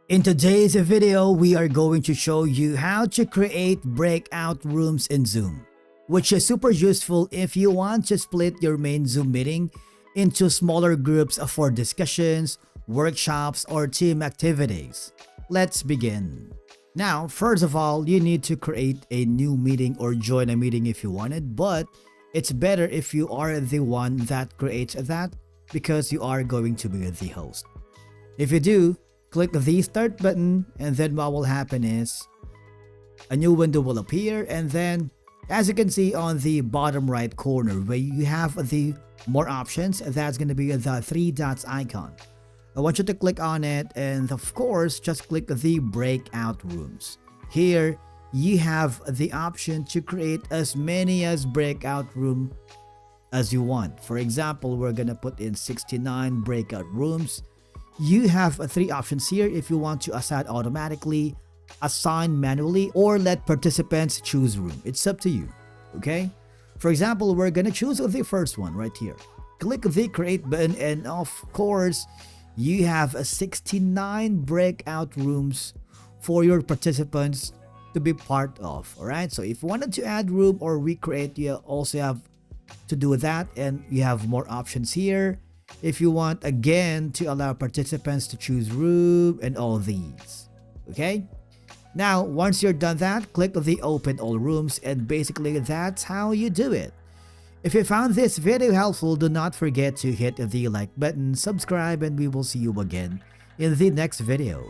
In today's video, we are going to show you how to create breakout rooms in Zoom, which is super useful if you want to split your main Zoom meeting into smaller groups for discussions, workshops, or team activities. Let's begin. Now, first of all, you need to create a new meeting or join a meeting if you wanted, but it's better if you are the one that creates that because you are going to be the host. If you do, click the start button, and then what will happen is a new window will appear, and then as you can see on the bottom right corner where you have the more options, that's going to be the three dots icon. I want you to click on it, and of course just click the breakout rooms. Here you have the option to create as many as breakout room as you want. For example, we're gonna put in 69 breakout rooms. You have three options here if you want to assign automatically, assign manually, or let participants choose room. It's up to you, okay? For example, we're gonna choose the first one right here. Click the create button, and of course, you have 69 breakout rooms for your participants to be part of, alright? So if you wanted to add room or recreate, you also have to do that, and you have more options here if you want, again, to allow participants to choose room and all these. Okay, now once you're done that, click the open all rooms, and basically that's how you do it. If you found this video helpful, do not forget to hit the like button, subscribe, and we will see you again in the next video.